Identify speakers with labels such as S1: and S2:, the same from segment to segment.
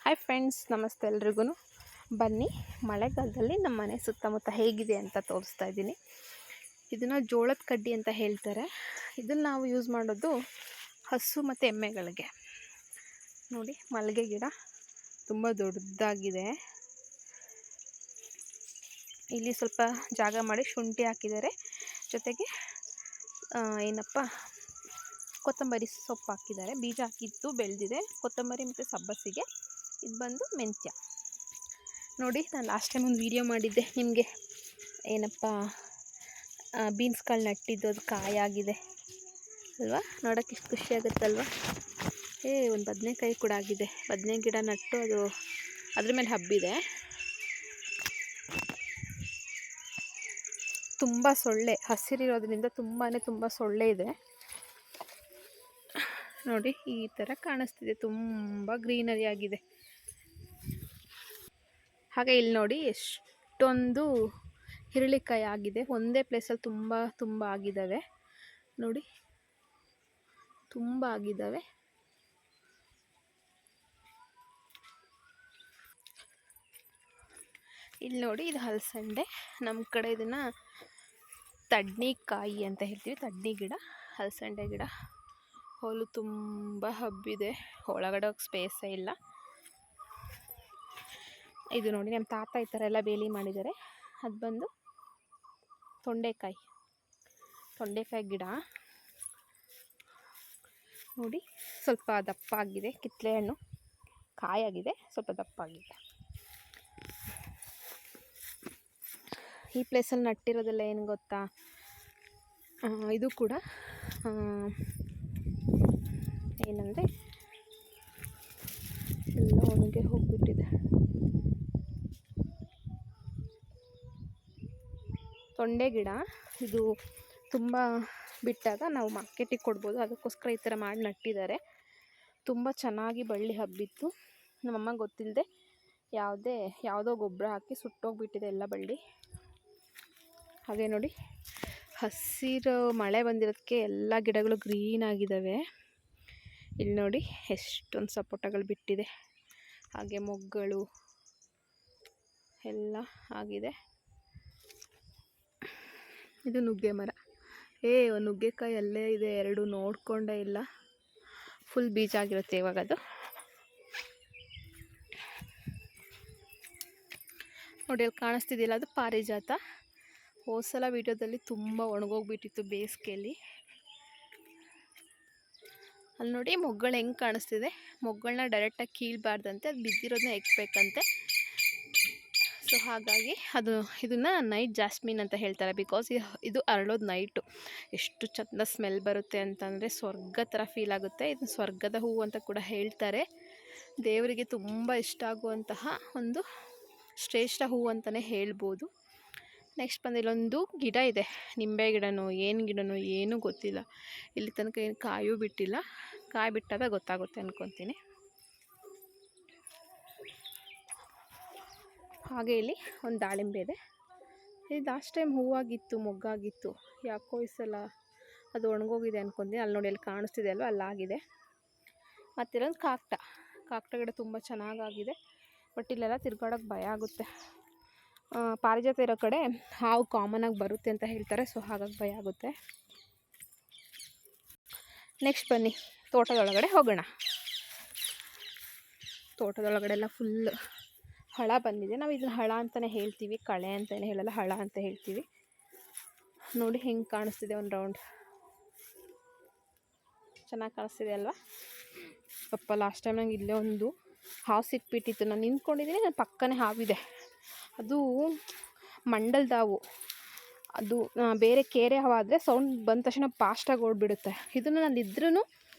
S1: Hi friends, ನಮಸ್ತೆ ಎಲ್ರಿಗೂ. ಬನ್ನಿ, ಮಳೆಗಾಲದಲ್ಲಿ ನಮ್ಮ ಮನೆ ಸುತ್ತಮುತ್ತ ಹೇಗಿದೆ ಅಂತ ತೋರಿಸ್ತಾ ಇದ್ದೀನಿ. ಇದನ್ನು ಜೋಳದ ಕಡ್ಡಿ ಅಂತ ಹೇಳ್ತಾರೆ. ಇದನ್ನು ನಾವು ಯೂಸ್ ಮಾಡೋದು ಹಸು ಮತ್ತು ಎಮ್ಮೆಗಳಿಗೆ. ನೋಡಿ, ಮಲ್ಲಿಗೆ ಗಿಡ ತುಂಬ ದೊಡ್ಡದಾಗಿದೆ. ಇಲ್ಲಿ ಸ್ವಲ್ಪ ಜಾಗ ಮಾಡಿ ಶುಂಠಿ ಹಾಕಿದ್ದಾರೆ, ಜೊತೆಗೆ ಕೊತ್ತಂಬರಿ ಸೊಪ್ಪು ಹಾಕಿದ್ದಾರೆ. ಬೀಜ ಹಾಕಿದ್ದು ಬೆಳೆದಿದೆ. ಕೊತ್ತಂಬರಿ ಮತ್ತು ಸಬ್ಬಸಿಗೆ. ಇದು ಬಂದು ಮೆಂತ್ಯ. ನೋಡಿ, ನಾನು ಲಾಸ್ಟ್ ಟೈಮ್ ಒಂದು ವೀಡಿಯೋ ಮಾಡಿದ್ದೆ ನಿಮಗೆ. ಬೀನ್ಸ್ ಕಾಳು ನಟ್ಟಿದ್ದು, ಅದು ಕಾಯಾಗಿದೆ ಅಲ್ವಾ? ನೋಡೋಕ್ಕೆ ಇಷ್ಟು ಖುಷಿ ಆಗುತ್ತಲ್ವ? ಒಂದು ಬದನೆಕಾಯಿ ಕೂಡ ಆಗಿದೆ. ಬದನೆ ಗಿಡ ನಟ್ಟು ಅದು ಅದ್ರ ಮೇಲೆ ಹಬ್ಬಿದೆ. ತುಂಬ ಸೊಳ್ಳೆ, ಹಸಿರಿರೋದ್ರಿಂದ ತುಂಬ ಸೊಳ್ಳೆ ಇದೆ. ನೋಡಿ, ಈ ಥರ ಕಾಣಿಸ್ತಿದೆ. ತುಂಬ ಗ್ರೀನರಿ ಆಗಿದೆ. ಹಾಗೆ ಇಲ್ಲಿ ನೋಡಿ, ಎಷ್ಟೊಂದು ಹಿರಳಿಕಾಯಿ ಆಗಿದೆ. ಒಂದೇ ಪ್ಲೇಸಲ್ಲಿ ತುಂಬ ಆಗಿದ್ದಾವೆ. ನೋಡಿ, ತುಂಬ ಆಗಿದ್ದಾವೆ. ಇಲ್ಲಿ ನೋಡಿ, ಇದು ಹಲಸಂಡೆ. ನಮ್ಮ ಕಡೆ ಇದನ್ನು ತಡ್ನಿಕಾಯಿ ಅಂತ ಹೇಳ್ತೀವಿ. ತಡ್ನಿ ಗಿಡ, ಹಲಸಂಡೆ ಗಿಡ. ಹುಲ್ಲು ತುಂಬ ಹಬ್ಬಿದೆ, ಒಳಗಡೆ ಹೋಗಿ ಸ್ಪೇಸೇ ಇಲ್ಲ. ಇದು ನೋಡಿ, ನಮ್ಮ ತಾತ ಈ ಥರ ಎಲ್ಲ ಬೇಲಿ ಮಾಡಿದ್ದಾರೆ. ಅದು ಬಂದು ತೊಂಡೆಕಾಯಿ ಗಿಡ. ನೋಡಿ, ಸ್ವಲ್ಪ ದಪ್ಪ ಆಗಿದೆ. ಕಿತ್ತಳೆ ಹಣ್ಣು ಕಾಯಾಗಿದೆ, ಸ್ವಲ್ಪ ದಪ್ಪ ಆಗಿದೆ. ಈ ಪ್ಲೇಸಲ್ಲಿ ನಟ್ಟಿರೋದೆಲ್ಲ ಏನು ಗೊತ್ತಾ? ಇದು ಕೂಡ ಏನಂದರೆ ಎಲ್ಲ ಒಣಗಿ ಹೋಗಿಬಿಟ್ಟಿದೆ. ತೊಂಡೆ ಗಿಡ. ಇದು ತುಂಬ ಬಿಟ್ಟಾಗ ನಾವು ಮಾರ್ಕೆಟಿಗೆ ಕೊಡ್ಬೋದು, ಅದಕ್ಕೋಸ್ಕರ ಈ ಥರ ಮಾಡಿ ನಟ್ಟಿದ್ದಾರೆ. ತುಂಬ ಚೆನ್ನಾಗಿ ಬಳ್ಳಿ ಹಬ್ಬಿತ್ತು. ನಮ್ಮಮ್ಮ ಗೊತ್ತಿಲ್ಲದೆ ಯಾವುದೋ ಗೊಬ್ಬರ ಹಾಕಿ ಸುಟ್ಟೋಗ್ಬಿಟ್ಟಿದೆ ಎಲ್ಲ ಬಳ್ಳಿ. ಹಾಗೆ ನೋಡಿ, ಹಸಿರು ಮಳೆ ಬಂದಿರೋದಕ್ಕೆ ಎಲ್ಲ ಗಿಡಗಳು ಗ್ರೀನ್ ಆಗಿದ್ದಾವೆ. ಇಲ್ಲಿ ನೋಡಿ, ಎಷ್ಟೊಂದು ಸಪೋಟಗಳು ಬಿಟ್ಟಿದೆ. ಹಾಗೆ ಮೊಗ್ಗಳು ಎಲ್ಲ ಆಗಿದೆ. ಇದು ನುಗ್ಗೆ ಮರ. ನುಗ್ಗೆಕಾಯಿ ಅಲ್ಲೇ ಇದೆ, ಎರಡು ನೋಡ್ಕೊಂಡೇ ಇಲ್ಲ. ಫುಲ್ ಬೀಜ ಆಗಿರುತ್ತೆ ಇವಾಗ ಅದು. ನೋಡಿ, ಅಲ್ಲಿ ಕಾಣಿಸ್ತಿದೆಯಲ್ಲ, ಅದು ಪಾರಿಜಾತ. ಹೋದ್ಸಲ ವಿಡಿಯೋದಲ್ಲಿ ತುಂಬ ಒಣಗೋಗ್ಬಿಟ್ಟಿತ್ತು ಬೇಸಿಗೆಯಲ್ಲಿ. ಅಲ್ಲಿ ನೋಡಿ, ಮೊಗ್ಗಳು ಹೆಂಗೆ ಕಾಣಿಸ್ತಿದೆ. ಮೊಗ್ಗಳನ್ನ ಡೈರೆಕ್ಟಾಗಿ ಕೀಳಬಾರ್ದಂತೆ, ಅದು ಬಿದ್ದಿರೋದನ್ನ ಎಕ್ಬೇಕಂತೆ. ಸೊ ಹಾಗಾಗಿ ಇದನ್ನು ನೈಟ್ ಜಾಸ್ಮಿನ್ ಅಂತ ಹೇಳ್ತಾರೆ. ಬಿಕಾಸ್ ಇದು ಅರಳೋದು ನೈಟು. ಎಷ್ಟು ಚಂದ ಸ್ಮೆಲ್ ಬರುತ್ತೆ ಅಂತಂದರೆ ಸ್ವರ್ಗ ಥರ ಫೀಲ್ ಆಗುತ್ತೆ. ಇದು ಸ್ವರ್ಗದ ಹೂವು ಅಂತ ಕೂಡ ಹೇಳ್ತಾರೆ. ದೇವರಿಗೆ ತುಂಬ ಇಷ್ಟ ಆಗುವಂತಹ ಒಂದು ಶ್ರೇಷ್ಠ ಹೂವು ಅಂತಲೇ ಹೇಳ್ಬೋದು. ನೆಕ್ಸ್ಟ್ ಬಂದು ಇಲ್ಲೊಂದು ಗಿಡ ಇದೆ. ನಿಂಬೆ ಗಿಡನೋ ಏನು ಗಿಡನೋ ಏನೂ ಗೊತ್ತಿಲ್ಲ. ಇಲ್ಲಿ ತನಕ ಏನು ಕಾಯೂ ಬಿಟ್ಟಿಲ್ಲ. ಕಾಯಿ ಬಿಟ್ಟಾಗ ಗೊತ್ತಾಗುತ್ತೆ ಅಂದ್ಕೊತೀನಿ. ಹಾಗೆ ಇಲ್ಲಿ ಒಂದು ದಾಳಿಂಬೆ ಇದೆ. ಇದು ಲಾಸ್ಟ್ ಟೈಮ್ ಹೂವಾಗಿತ್ತು, ಮೊಗ್ಗಾಗಿತ್ತು. ಯಾಕೋ ಈ ಸಲ ಅದು ಒಣಗೋಗಿದೆ ಅಂದ್ಕೊತೀನಿ. ಅಲ್ಲಿ ನೋಡಿ, ಅಲ್ಲಿ ಕಾಣಿಸ್ತಿದೆ ಅಲ್ವ, ಅಲ್ಲಾಗಿದೆ. ಮತ್ತಿಲ್ಲೊಂದು ಕಾಕಟ ಗಿಡ ತುಂಬ ಚೆನ್ನಾಗಾಗಿದೆ. ಬಟ್ ಇಲ್ಲೆಲ್ಲ ತಿರ್ಗಾಡೋಕ್ಕೆ ಭಯ ಆಗುತ್ತೆ. ಪಾರಿಜಾತ ಇರೋ ಕಡೆ ಹಾವು ಕಾಮನಾಗಿ ಬರುತ್ತೆ ಅಂತ ಹೇಳ್ತಾರೆ. ಸೊ ಹಾಗಾಗಿ ಭಯ ಆಗುತ್ತೆ. ನೆಕ್ಸ್ಟ್ ಬನ್ನಿ, ತೋಟದೊಳಗಡೆ ಹೋಗೋಣ. ತೋಟದೊಳಗಡೆ ಎಲ್ಲ ಫುಲ್ ಹಳ ಬಂದಿದೆ. ನಾವು ಇದನ್ನು ಹಳ ಅಂತಲೇ ಹೇಳ್ತೀವಿ, ಕಳೆ ಅಂತಲೇ ಹೇಳಲ್ಲ, ಹಳ ಅಂತ ಹೇಳ್ತೀವಿ. ನೋಡಿ ಹೆಂಗೆ ಕಾಣಿಸ್ತಿದೆ ಒಂದು ರೌಂಡ್. ಚೆನ್ನಾಗಿ ಕಾಣಿಸ್ತಿದೆ ಅಲ್ವಾ? ಪಪ್ಪ ಲಾಸ್ಟ್ ಟೈಮ್ ನಂಗೆ ಇಲ್ಲೇ ಒಂದು ಹಾವು ಸಿಕ್ಬಿಟ್ಟಿತ್ತು. ನಾನು ನಿಂತ್ಕೊಂಡಿದ್ದೀನಿ, ನನ್ನ ಪಕ್ಕನೇ ಹಾವಿದೆ. ಅದು ಮಂಡಲ್ದಾವು. ಅದು ಬೇರೆ ಕೇರೆ ಹಾವಾದರೆ ಸೌಂಡ್ ಬಂದ ತಕ್ಷಣ ಫಾಸ್ಟಾಗಿ ಓಡಿಬಿಡುತ್ತೆ. ಇದನ್ನು ನಾನು ಇದ್ರೂ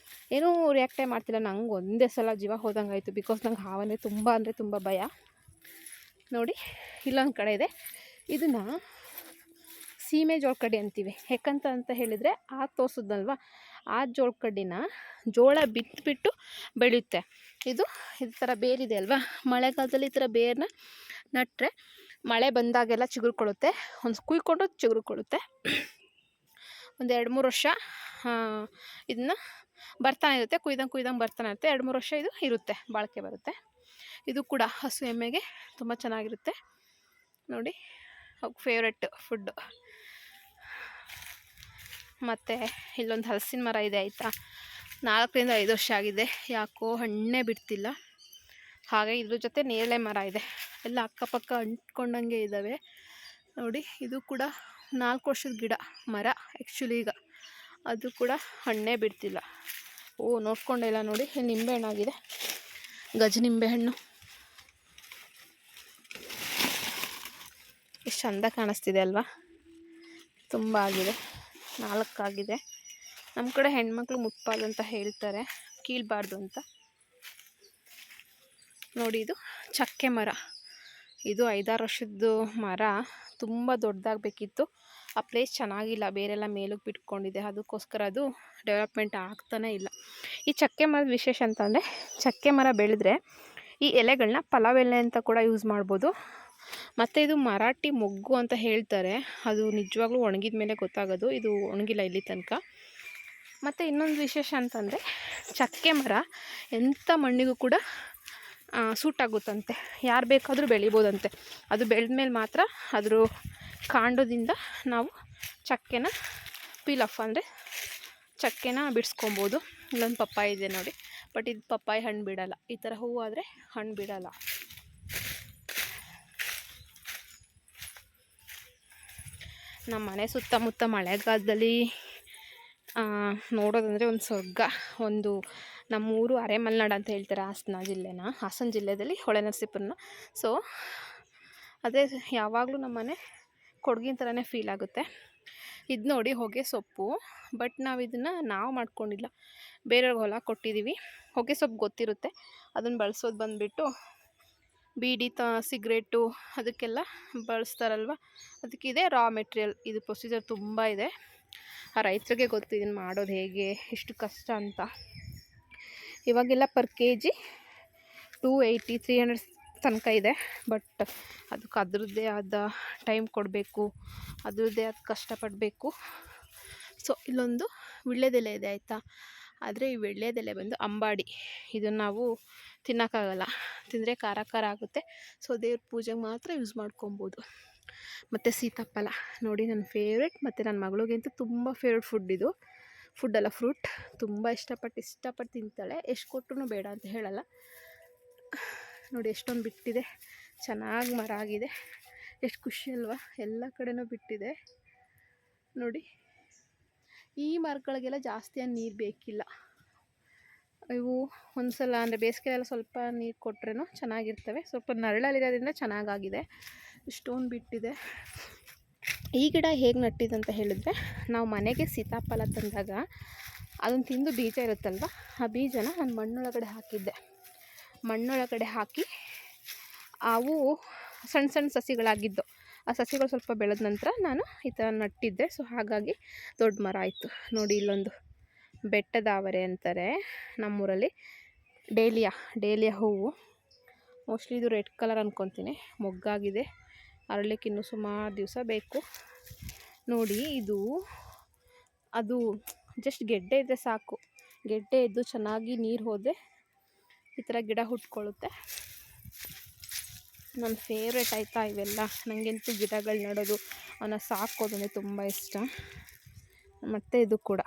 S1: ಏನೂ ರಿಯಾಕ್ಟೇ ಮಾಡ್ತಿಲ್ಲ. ನಂಗೆ ಒಂದೇ ಸಲ ಜೀವ ಹೋದಂಗೆ ಆಯಿತು. ಬಿಕಾಸ್ ನಂಗೆ ಹಾವಂದರೆ ತುಂಬ ಭಯ. ನೋಡಿ, ಇಲ್ಲೊಂದು ಕಡೆ ಇದೆ. ಇದನ್ನು ಸೀಮೆ ಜೋಳಕಡ್ಡಿ ಅಂತೀವಿ. ಯಾಕಂತ ಹೇಳಿದರೆ ತೋರಿಸಿದ್ನಲ್ವ, ಆ ಜೋಳಕಡ್ಡಿನ ಜೋಳ ಬಿಟ್ಟು ಬೆಳೆಯುತ್ತೆ. ಇದು ಥರ ಬೇರಿದೆ ಅಲ್ವಾ, ಮಳೆಗಾಲದಲ್ಲಿ ಈ ಥರ ಬೇರನ್ನ ನಟ್ಟರೆ ಮಳೆ ಬಂದಾಗೆಲ್ಲ ಚಿಗುರ್ಕೊಳ್ಳುತ್ತೆ. ಒಂದು ಕುಯ್ಕೊಂಡು ಚಿಗುರ್ಕೊಳ್ಳುತ್ತೆ. ಒಂದು 2-3 ವರ್ಷ ಇದನ್ನು ಬರ್ತಾನೆ ಇರುತ್ತೆ. ಕುಯ್ದಂಗೆ ಬರ್ತಾನೆ ಇರುತ್ತೆ. 2-3 ವರ್ಷ ಇದು ಇರುತ್ತೆ, ಬಾಳಿಕೆ ಬರುತ್ತೆ. ಇದು ಕೂಡ ಹಸು ಎಮ್ಮೆಗೆ ತುಂಬ ಚೆನ್ನಾಗಿರುತ್ತೆ ನೋಡಿ, ಫೇವ್ರೆಟ್ ಫುಡ್ಡು. ಮತ್ತು ಇಲ್ಲೊಂದು ಹಲಸಿನ ಮರ ಇದೆ ಆಯಿತಾ, 4 ರಿಂದ 5 ವರ್ಷ ಆಗಿದೆ, ಯಾಕೋ ಹಣ್ಣೇ ಬಿಡ್ತಿಲ್ಲ. ಹಾಗೆ ಇದ್ರ ಜೊತೆ ನೇರಳೆ ಮರ ಇದೆ, ಎಲ್ಲ ಅಕ್ಕಪಕ್ಕ ಅಂಟ್ಕೊಂಡಂಗೆ ಇದ್ದಾವೆ ನೋಡಿ. ಇದು ಕೂಡ 4 ವರ್ಷದ ಗಿಡ ಮರ ಆ್ಯಕ್ಚುಲಿ, ಈಗ ಅದು ಕೂಡ ಹಣ್ಣೇ ಬಿಡ್ತಿಲ್ಲ. ನೋಡ್ಕೊಂಡೆಲ್ಲ ನೋಡಿ, ನಿಂಬೆಹಣ್ಣಾಗಿದೆ, ಗಜ ನಿಂಬೆಹಣ್ಣು ಎಷ್ಟು ಚಂದ ಕಾಣಿಸ್ತಿದೆ ಅಲ್ವಾ, ತುಂಬ ಆಗಿದೆ, 4 ಆಗಿದೆ. ನಮ್ಮ ಕಡೆ ಹೆಣ್ಮಕ್ಳು ಮುಟ್ಬಾರ್ದು ಅಂತ ಹೇಳ್ತಾರೆ, ಕೀಳಬಾರ್ದು ಅಂತ. ನೋಡಿ ಇದು ಚಕ್ಕೆ ಮರ, ಇದು 5-6 ವರ್ಷದ್ದು ಮರ, ತುಂಬ ದೊಡ್ಡದಾಗಬೇಕಿತ್ತು. ಆ ಪ್ಲೇಸ್ ಚೆನ್ನಾಗಿಲ್ಲ, ಬೇರೆಲ್ಲ ಮೇಲಕ್ಕೆ ಬಿಟ್ಕೊಂಡಿದೆ, ಅದಕ್ಕೋಸ್ಕರ ಅದು ಡೆವಲಪ್ಮೆಂಟ್ ಆಗ್ತಾನೇ ಇಲ್ಲ. ಈ ಚಕ್ಕೆ ಮರದ ವಿಶೇಷ ಅಂತಂದರೆ, ಚಕ್ಕೆ ಮರ ಬೆಳೆದ್ರೆ ಈ ಎಲೆಗಳನ್ನ ಪಲಾವ್ ಎಲೆ ಅಂತ ಕೂಡ ಯೂಸ್ ಮಾಡ್ಬೋದು. ಮತ್ತು ಇದು ಮರಾಠಿ ಮೊಗ್ಗು ಅಂತ ಹೇಳ್ತಾರೆ, ಅದು ನಿಜವಾಗ್ಲೂ ಒಣಗಿದ ಮೇಲೆ ಗೊತ್ತಾಗೋದು, ಇದು ಒಣಗಿಲ್ಲ ಇಲ್ಲಿ ತನಕ. ಮತ್ತು ಇನ್ನೊಂದು ವಿಶೇಷ ಅಂತಂದರೆ, ಚಕ್ಕೆ ಮರ ಎಂಥ ಮಣ್ಣಿಗೂ ಕೂಡ ಸೂಟ್ ಆಗುತ್ತಂತೆ, ಯಾರು ಬೇಕಾದರೂ ಬೆಳಿಬೋದಂತೆ. ಅದು ಬೆಳೆದ ಮೇಲೆ ಮಾತ್ರ ಅದ್ರ ಕಾಂಡದಿಂದ ನಾವು ಚಕ್ಕೆನ ಪೀಲ್ ಆಫ್ ಅಂದರೆ ಚಕ್ಕೆನ ಬಿಡಿಸ್ಕೊಬೋದು. ಇಲ್ಲೊಂದು ಪಪ್ಪಾಯ ಇದೆ ನೋಡಿ, ಬಟ್ ಇದು ಪಪ್ಪಾಯ ಹಣ್ಣು ಬಿಡೋಲ್ಲ, ಈ ಥರ ಹೂವು ಆದರೆ ಹಣ್ಣು ಬಿಡೋಲ್ಲ. ನಮ್ಮ ಮನೆ ಸುತ್ತಮುತ್ತ ಮಳೆಗಾಲದಲ್ಲಿ ನೋಡೋದಂದರೆ ಒಂದು ಸ್ವರ್ಗ. ಒಂದು ನಮ್ಮೂರು ಅರೆಮಲೆನಾಡು ಅಂತ ಹೇಳ್ತಾರೆ, ಹಾಸನ ಜಿಲ್ಲೆಯಲ್ಲಿ ಹೊಳೆನರಸೀಪುರನ. ಸೊ ಅದೇ ಯಾವಾಗಲೂ ನಮ್ಮ ಮನೆ ಕೊಡಗಿನ ಥರನೇ ಫೀಲ್ ಆಗುತ್ತೆ. ಇದು ನೋಡಿ ಹೊಗೆ ಸೊಪ್ಪು, ಬಟ್ ನಾವು ಮಾಡ್ಕೊಂಡಿಲ್ಲ, ಬೇರೆಯವ್ರಿಗೆ ಹೊಲ ಕೊಟ್ಟಿದ್ದೀವಿ. ಹೊಗೆ ಸೊಪ್ಪು ಗೊತ್ತಿರುತ್ತೆ, ಅದನ್ನು ಬಳಸೋದು ಬಂದುಬಿಟ್ಟು ಬೀಡಿ ಸಿಗ್ರೆಟು ಅದಕ್ಕೆಲ್ಲ ಬಳಸ್ತಾರಲ್ವ, ಅದಕ್ಕಿದೆ ರಾ ಮೆಟೀರಿಯಲ್. ಇದು ಪ್ರೊಸೀಜರ್ ತುಂಬ ಇದೆ, ಆ ರೈತರಿಗೆ ಗೊತ್ತು ಇದನ್ನು ಮಾಡೋದು ಹೇಗೆ, ಎಷ್ಟು ಕಷ್ಟ ಅಂತ. ಇವಾಗೆಲ್ಲ ಪರ್ kg 280, 300 ತನಕ ಇದೆ, ಬಟ್ ಅದಕ್ಕೆ ಅದರದ್ದೇ ಆದ ಟೈಮ್ ಕೊಡಬೇಕು, ಅದರದ್ದೇ ಆದ ಕಷ್ಟಪಡಬೇಕು. ಸೊ ಇಲ್ಲೊಂದು ವೀಳ್ಯದೆಲೆ ಇದೆ ಆಯಿತಾ, ಆದರೆ ಈ ವೀಳ್ಯದೆಲೆ ಬಂದು ಅಂಬಾಡಿ, ಇದನ್ನು ನಾವು ತಿನ್ನೋಕ್ಕಾಗಲ್ಲ, ತಿಂದರೆ ಖಾರ ಖಾರ ಆಗುತ್ತೆ. ಸೊ ದೇವ್ರ ಪೂಜೆಗೆ ಮಾತ್ರ ಯೂಸ್ ಮಾಡ್ಕೊಬೋದು. ಮತ್ತು ಸೀತಾಫಲ ನೋಡಿ, ನನ್ನ ಫೇವ್ರೆಟ್, ಮತ್ತು ನನ್ನ ಮಗಳಿಗಂತೂ ತುಂಬ ಫೇವ್ರೆಟ್ ಫುಡ್ ಇದು. ಫುಡ್ಡಲ್ಲ, ಫ್ರೂಟ್. ತುಂಬ ಇಷ್ಟಪಟ್ಟು ತಿಂತಾಳೆ, ಎಷ್ಟು ಕೊಟ್ಟರು ಬೇಡ ಅಂತ ಹೇಳಲ್ಲ. ನೋಡಿ ಎಷ್ಟೊಂದು ಬಿಟ್ಟಿದೆ, ಚೆನ್ನಾಗಿ ಮರ ಆಗಿದೆ, ಎಷ್ಟು ಖುಷಿ ಅಲ್ವಾ, ಎಲ್ಲ ಕಡೆನೂ ಬಿಟ್ಟಿದೆ ನೋಡಿ. ಈ ಮರಗಳಿಗೆಲ್ಲ ಜಾಸ್ತಿ ನೀರು ಬೇಕಿಲ್ಲ, ಇವು ಒಂದು ಸಲ ಅಂದರೆ ಬೇಸಿಗೆಲ್ಲ ಸ್ವಲ್ಪ ನೀರು ಕೊಟ್ರೂ ಚೆನ್ನಾಗಿರ್ತವೆ. ಸ್ವಲ್ಪ ನರಳಲ್ಲಿರೋದ್ರಿಂದ ಚೆನ್ನಾಗಾಗಿದೆ, ಇಷ್ಟೊಂದು ಬಿಟ್ಟಿದೆ. ಈ ಗಿಡ ಹೇಗೆ ನಟ್ಟಿದಂತ ಹೇಳಿದ್ರೆ, ನಾವು ಮನೆಗೆ ಸೀತಾಫಲ ತಂದಾಗ ಅದನ್ನು ತಿಂದು ಬೀಜ ಇರುತ್ತಲ್ವ, ಆ ಬೀಜನ ನಾನು ಮಣ್ಣೊಳಗಡೆ ಹಾಕಿದ್ದೆ. ಮಣ್ಣೊಳಗಡೆ ಹಾಕಿ ಅವು ಸಣ್ಣ ಸಣ್ಣ ಸಸಿಗಳಾಗಿದ್ದು, ಆ ಸಸಿಗಳು ಸ್ವಲ್ಪ ಬೆಳೆದ ನಂತರ ನಾನು ಈ ಥರ ನಟ್ಟಿದ್ದೆ. ಸೊ ಹಾಗಾಗಿ ದೊಡ್ಡ ಮರ ಆಯಿತು ನೋಡಿ. ಇಲ್ಲೊಂದು ಬೆಟ್ಟದ ಅವರೆ ಅಂತಾರೆ ನಮ್ಮೂರಲ್ಲಿ, ಡೇಲಿಯಾ ಹೂವು, ಮೋಸ್ಟ್ಲಿ ಇದು ರೆಡ್ ಕಲರ್ ಅಂದ್ಕೊತೀನಿ, ಮೊಗ್ಗಾಗಿದೆ, ಅರಳಿಕ್ಕೆ ಇನ್ನೂ ಸುಮಾರು ದಿವಸ ಬೇಕು ನೋಡಿ. ಅದು ಜಸ್ಟ್ ಗೆಡ್ಡೆ ಇದ್ದರೆ ಸಾಕು, ಗೆಡ್ಡೆ ಇದ್ದು ಚೆನ್ನಾಗಿ ನೀರು ಹೋದರೆ ಈ ಥರ ಗಿಡ ಹುಟ್ಕೊಳ್ಳುತ್ತೆ. ನನ್ನ ಫೇವ್ರೇಟ್ ಆಯಿತಾ ಇವೆಲ್ಲ. ನನಗಂತೂ ಗಿಡಗಳು ನೆಡೋದು, ಅವನ್ನ ಸಾಕೋದಂದರೆ ತುಂಬ ಇಷ್ಟ. ಮತ್ತು ಇದು ಕೂಡ,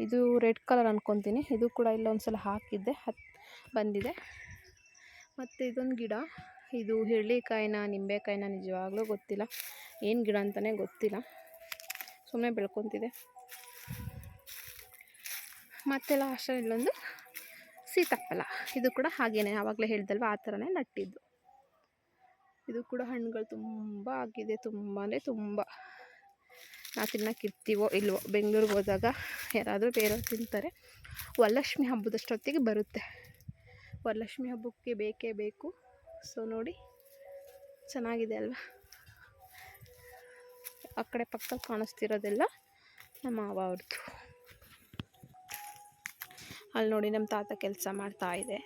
S1: ಇದು ರೆಡ್ ಕಲರ್ ಅಂದ್ಕೊತೀನಿ, ಇದು ಕೂಡ ಇಲ್ಲೊಂದು ಸಲ ಹಾಕಿದ್ದೆ, ಬಂದಿದೆ. ಮತ್ತು ಇದೊಂದು ಗಿಡ, ಇದು ಹಿರಳಿಕಾಯಿನ ನಿಂಬೆಕಾಯಿನ ನಿಜವಾಗ್ಲೂ ಗೊತ್ತಿಲ್ಲ, ಏನು ಗಿಡ ಅಂತಲೇ ಗೊತ್ತಿಲ್ಲ, ಸುಮ್ಮನೆ ಬೆಳ್ಕೊತಿದೆ. ಮತ್ತು ಲಾಸ್ಟಲ್ಲಿ ಇಲ್ಲೊಂದು ಸೀತಾಫಲ, ಇದು ಕೂಡ ಹಾಗೇನೆ ಆವಾಗಲೇ ಹೇಳ್ದಲ್ವ ಆ ಥರನೇ ನಟ್ಟಿದ್ದು. ಇದು ಕೂಡ ಹಣ್ಣುಗಳು ತುಂಬ ಆಗಿದೆ, ತುಂಬಾ ಅಂದರೆ ತುಂಬ. ನಾವು ತಿನ್ನೋಕ್ಕಿರ್ತೀವೋ ಇಲ್ವೋ, ಬೆಂಗಳೂರಿಗೆ ಹೋದಾಗ ಯಾರಾದರೂ ಬೇರೆಯವ್ರು ತಿಂತಾರೆ. ವರಲಕ್ಷ್ಮಿ ಹಬ್ಬದಷ್ಟೊತ್ತಿಗೆ ಬರುತ್ತೆ, ವರಲಕ್ಷ್ಮಿ ಹಬ್ಬಕ್ಕೆ ಬೇಕೇ ಬೇಕು. ಸೊ ನೋಡಿ ಚೆನ್ನಾಗಿದೆ ಅಲ್ವಾ. ಆ ಕಡೆ ಪಕ್ಕದಲ್ಲಿ ಕಾಣಿಸ್ತಿರೋದೆಲ್ಲ ನಮ್ಮ ಮಾವ ಅವ್ರದ್ದು. ಅಲ್ಲಿ ನೋಡಿ ನಮ್ಮ ತಾತ ಕೆಲಸ ಮಾಡ್ತಾ ಇದೆ.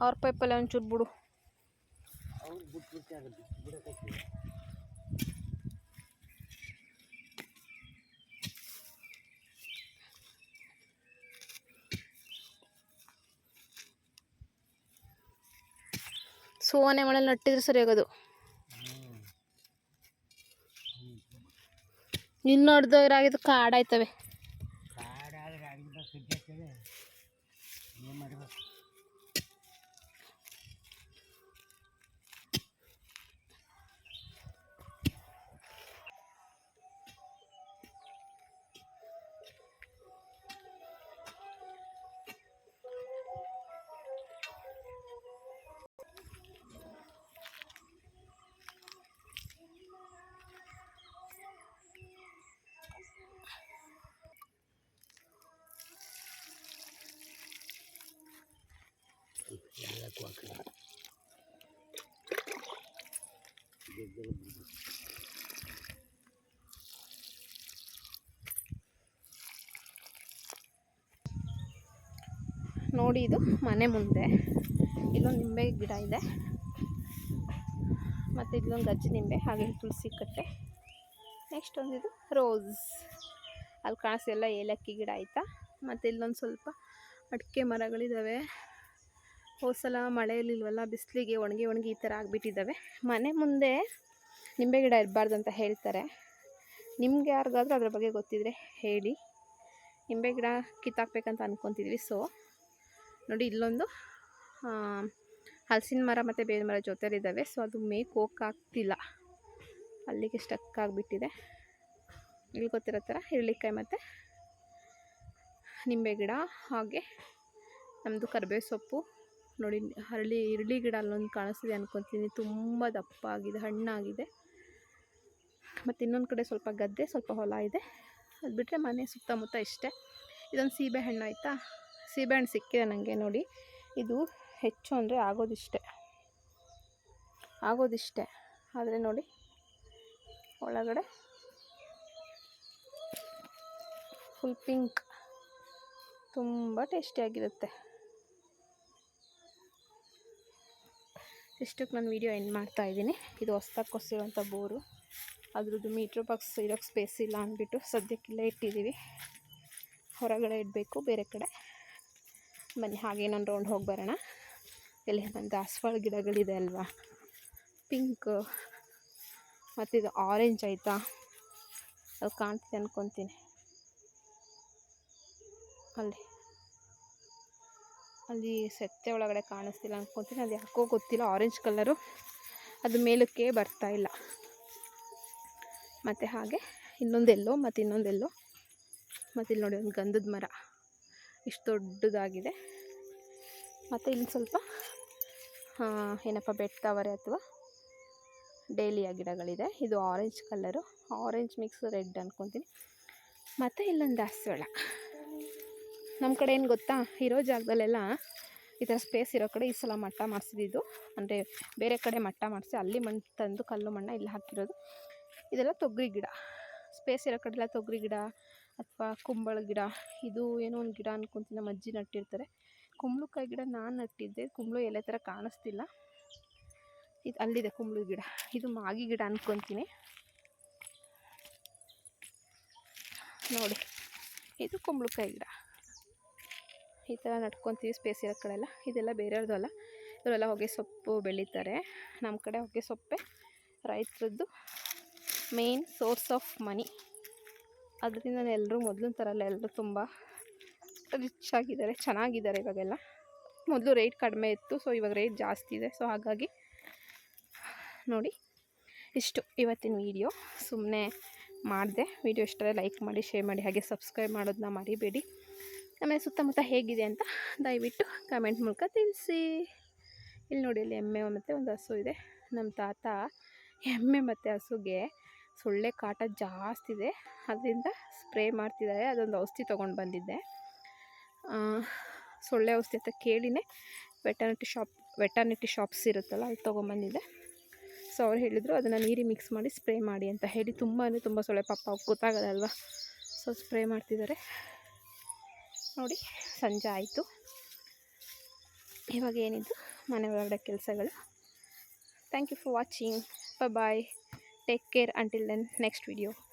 S1: ಅವ್ರ ಪೈಪಲ್ಲೇ ಒಂಚೂರು ಬಿಡು. ಸೋನೆ ಮಳೆಯಲ್ಲಿ ನಟ್ಟಿದ್ರೆ ಸರಿ ಆಗೋದು. ಇನ್ನು ಅರ್ಧವಾಗಿದ್ದು ಕಾಡಾಯ್ತವೆ. ನೋಡಿ, ಇದು ಮನೆ ಮುಂದೆ ಇಲ್ಲೊಂದು ನಿಂಬೆ ಗಿಡ ಇದೆ, ಮತ್ತು ಇಲ್ಲೊಂದು ಗಜ್ಜಿ ನಿಂಬೆ, ಹಾಗೆ ತುಳಸಿ ಕಟ್ಟೆ. ನೆಕ್ಸ್ಟ್ ಒಂದಿದು ರೋಸ್, ಅಲ್ಲಿ ಕಾಣಿಸ್ತಿಲ್ಲ ಏಲಕ್ಕಿ ಗಿಡ ಆಯಿತಾ. ಮತ್ತು ಇಲ್ಲೊಂದು ಸ್ವಲ್ಪ ಅಡಿಕೆ ಮರಗಳಿದ್ದಾವೆ. ಹೋದ್ಸಲ ಮಳೆಯಲ್ಲಿಲ್ವಲ್ಲ, ಬಿಸಿಲಿಗೆ ಒಣಗಿ ಈ ಥರ ಆಗಿಬಿಟ್ಟಿದ್ದಾವೆ. ಮನೆ ಮುಂದೆ ನಿಂಬೆ ಗಿಡ ಇರಬಾರ್ದು ಅಂತ ಹೇಳ್ತಾರೆ. ನಿಮ್ಗೆ ಯಾರಿಗಾದ್ರೂ ಅದ್ರ ಬಗ್ಗೆ ಗೊತ್ತಿದ್ರೆ ಹೇಳಿ. ನಿಂಬೆ ಗಿಡ ಕಿತ್ತಾಕ್ಬೇಕಂತ ಅಂದ್ಕೊತಿದ್ವಿ. ಸೊ ನೋಡಿ, ಇಲ್ಲೊಂದು ಹಲಸಿನ ಮರ ಮತ್ತು ಬೇವಿನ ಮರ ಜೊತೆಲಿದ್ದಾವೆ. ಸೊ ಅದು ಮೇಕ್ ಹೋಗೋಕ್ಕಾಗ್ತಿಲ್ಲ, ಅಲ್ಲಿಗೆ ಸ್ಟಕ್ ಆಗಿಬಿಟ್ಟಿದೆ. ಇಲ್ಲಿ ಗೊತ್ತಿರೋ ಥರ ಹಿರಳಿಕಾಯಿ ಮತ್ತು ನಿಂಬೆ ಗಿಡ, ಹಾಗೆ ನಮ್ಮದು ಕರಿಬೇವು ಸೊಪ್ಪು. ನೋಡಿ, ಇರಳಿ ಗಿಡ ಅಲ್ಲೊಂದು ಕಾಣಿಸ್ತಿದೆ ಅಂದ್ಕೊತೀನಿ, ತುಂಬ ದಪ್ಪ ಆಗಿದೆ, ಹಣ್ಣಾಗಿದೆ. ಮತ್ತು ಇನ್ನೊಂದು ಕಡೆ ಸ್ವಲ್ಪ ಗದ್ದೆ, ಸ್ವಲ್ಪ ಹೊಲ ಇದೆ. ಅದು ಬಿಟ್ಟರೆ ಮನೆ ಸುತ್ತಮುತ್ತ ಇಷ್ಟೇ. ಇದೊಂದು ಸೀಬೆ ಹಣ್ಣು ಆಯಿತಾ. ಸೀಬೆ ಹಣ್ಣು ಸಿಕ್ಕಿದೆ ನನಗೆ. ನೋಡಿ, ಇದು ಹೆಚ್ಚು ಅಂದರೆ ಆಗೋದಿಷ್ಟೇ. ಆದರೆ ನೋಡಿ, ಒಳಗಡೆ ಫುಲ್ ಪಿಂಕ್, ತುಂಬ ಟೇಸ್ಟಿಯಾಗಿರುತ್ತೆ. ಇಷ್ಟಕ್ಕೆ ನಾನು ವೀಡಿಯೋ ಎಂಡ್ ಮಾಡ್ತಾಯಿದ್ದೀನಿ. ಇದು ಹೊಸ್ದಾಗಿ ಕೊಸಿರುವಂಥ ಬೋರು, ಅದ್ರದ್ದು ಮೀಟ್ರ್ ಬಾಕ್ಸ್ ಇರೋಕ್ಕೆ ಸ್ಪೇಸ್ ಇಲ್ಲ ಅಂದ್ಬಿಟ್ಟು ಸದ್ಯಕ್ಕಿಲ್ಲೇ ಇಟ್ಟಿದ್ದೀವಿ. ಹೊರಗಡೆ ಇಡಬೇಕು ಬೇರೆ ಕಡೆ. ಬನ್ನಿ ಹಾಗೆ ಇನ್ನೊಂದು ರೌಂಡ್ ಹೋಗಿ ಬರೋಣ. ಇಲ್ಲಿ ನನ್ನ ದಾಸವಾಳ ಗಿಡಗಳಿದೆ ಅಲ್ವಾ, ಪಿಂಕ್ ಮತ್ತು ಇದು ಆರೆಂಜ್ ಆಯಿತಾ, ಅದು ಕಾಣ್ತಿದೆ ಅಂದ್ಕೊತೀನಿ. ಅಲ್ಲಿ ಸೆತ್ತೆ ಒಳಗಡೆ ಕಾಣಿಸ್ತಿಲ್ಲ ಅಂದ್ಕೊತೀನಿ, ಅದು ಯಾಕೋ ಗೊತ್ತಿಲ್ಲ, ಆರೆಂಜ್ ಕಲರು, ಅದು ಮೇಲಕ್ಕೆ ಬರ್ತಾಯಿಲ್ಲ. ಮತ್ತು ಹಾಗೆ ಇನ್ನೊಂದೆಲ್ಲೋ ಮತ್ತು ಇನ್ನೊಂದೆಲ್ಲೋ. ಮತ್ತು ಇಲ್ಲಿ ನೋಡಿ, ಒಂದು ಗಂಧದ ಮರ ಇಷ್ಟು ದೊಡ್ಡದಾಗಿದೆ. ಮತ್ತು ಇಲ್ಲಿ ಸ್ವಲ್ಪ ಏನಪ್ಪ ಬೆಟ್ಟವರೆ ಅಥವಾ ಡೇಲಿಯಾ ಗಿಡಗಳಿದೆ. ಇದು orange colour, orange mix red ಅಂದ್ಕೊತೀನಿ. ಮತ್ತು ಇಲ್ಲೊಂದು ದಾಸವಾಳ. ನಮ್ಮ ಕಡೆ ಏನು ಗೊತ್ತಾ, ಇರೋ ಜಾಗದಲ್ಲೆಲ್ಲ ಈ ಥರ ಸ್ಪೇಸ್ ಇರೋ ಕಡೆ ಈ ಸಲ ಮಟ್ಟ ಮಾಡಿಸಿದ್ದು, ಅಂದರೆ ಬೇರೆ ಕಡೆ ಮಟ್ಟ ಮಾಡಿಸಿ ಅಲ್ಲಿ ಮಣ್ಣು ತಂದು ಕಲ್ಲು ಮಣ್ಣ ಇಲ್ಲಿ ಹಾಕಿರೋದು. ಇದೆಲ್ಲ ತೊಗರಿ ಗಿಡ. ಸ್ಪೇಸ್ ಇರೋ ಕಡೆ ಎಲ್ಲ ತೊಗರಿ ಗಿಡ ಅಥವಾ ಕುಂಬಳ ಗಿಡ, ಇದು ಏನೋ ಒಂದು ಗಿಡ ಅಂದ್ಕೊತೀನಿ, ನಮ್ಮ ಅಜ್ಜಿ ನಟ್ಟಿರ್ತಾರೆ. ಕುಂಬಳಕಾಯಿ ಗಿಡ ನಾನು ನಟ್ಟಿದ್ದೆ, ಕುಂಬಳ ಎಲೆ ಥರ ಕಾಣಿಸ್ತಿಲ್ಲ. ಇದು ಅಲ್ಲಿದೆ ಕುಂಬಳ ಗಿಡ, ಇದು ಮಾಗಿ ಗಿಡ ಅಂದ್ಕೊತೀನಿ. ನೋಡಿ, ಇದು ಕುಂಬಳಕಾಯಿ ಗಿಡ. ಈ ಥರ ನಟ್ಕೊತೀವಿ ಸ್ಪೇಸ್ ಇರೋ ಕಡೆ ಎಲ್ಲ. ಇದೆಲ್ಲ ಬೇರೆಯವ್ರದ್ದು ಅಲ್ಲ, ಇವರೆಲ್ಲ ಹೊಗೆ ಸೊಪ್ಪು ಬೆಳೀತಾರೆ. ನಮ್ಮ ಕಡೆ ಹೊಗೆ ಸೊಪ್ಪೆ ರೈತರದ್ದು ಮೇನ್ ಸೋರ್ಸ್ ಆಫ್ ಮನಿ. ಅದರಿಂದ ಎಲ್ಲರೂ ಮೊದಲಿನ ಥರ ಎಲ್ಲ ಎಲ್ಲರೂ ತುಂಬ ರಿಚ್ ಆಗಿದ್ದಾರೆ, ಚೆನ್ನಾಗಿದ್ದಾರೆ ಇವಾಗೆಲ್ಲ. ಮೊದಲು ರೇಟ್ ಕಡಿಮೆ ಇತ್ತು, ಸೊ ಇವಾಗ ರೇಟ್ ಜಾಸ್ತಿ ಇದೆ. ಸೊ ಹಾಗಾಗಿ ನೋಡಿ, ಇಷ್ಟು ಇವತ್ತಿನ ವೀಡಿಯೋ. ಸುಮ್ಮನೆ ಮಾಡಿದೆ. ವೀಡಿಯೋ ಇಷ್ಟರೇ ಲೈಕ್ ಮಾಡಿ, ಶೇರ್ ಮಾಡಿ, ಹಾಗೆ ಸಬ್ಸ್ಕ್ರೈಬ್ ಮಾಡೋದನ್ನ ಮರಿಬೇಡಿ. ಆಮೇಲೆ ಸುತ್ತಮುತ್ತ ಹೇಗಿದೆ ಅಂತ ದಯವಿಟ್ಟು ಕಮೆಂಟ್ ಮೂಲಕ ತಿಳಿಸಿ. ಇಲ್ಲಿ ನೋಡಿ, ಇಲ್ಲಿ ಎಮ್ಮೆ ಮತ್ತು ಒಂದು ಹಸು ಇದೆ. ನಮ್ಮ ತಾತ ಎಮ್ಮೆ ಮತ್ತು ಹಸುಗೆ ಸೊಳ್ಳೆ ಕಾಟ ಜಾಸ್ತಿ ಇದೆ, ಅದರಿಂದ ಸ್ಪ್ರೇ ಮಾಡ್ತಿದ್ದಾರೆ. ಅದೊಂದು ಔಷಧಿ ತೊಗೊಂಡು ಬಂದಿದ್ದೆ, ಸೊಳ್ಳೆ ಔಷಧಿ ಅಂತ ಕೇಳಿನೇ ವೆಟರ್ನಿಟಿ ಶಾಪ್ಸ್ ಇರುತ್ತಲ್ಲ, ಅಲ್ಲಿ ತೊಗೊಂಬಂದಿದ್ದೆ. ಸೊ ಅವ್ರು ಹೇಳಿದರು ಅದನ್ನು ನೀರಿಗೆ ಮಿಕ್ಸ್ ಮಾಡಿ ಸ್ಪ್ರೇ ಮಾಡಿ ಅಂತ ಹೇಳಿ. ತುಂಬ ಅಂದರೆ ತುಂಬ ಸೊಳ್ಳೆ, ಪಾಪ ಗೊತ್ತಾಗೋದಲ್ವ, ಸೊ ಸ್ಪ್ರೇ ಮಾಡ್ತಿದ್ದಾರೆ. ನೋಡಿ, ಸಂಜೆ ಆಯಿತು. ಇವಾಗ ಏನಿದ್ದು ಮನೆ ಒಳಗಡೆ ಕೆಲಸಗಳು. Thank you for watching. Bye. Take care until then next video.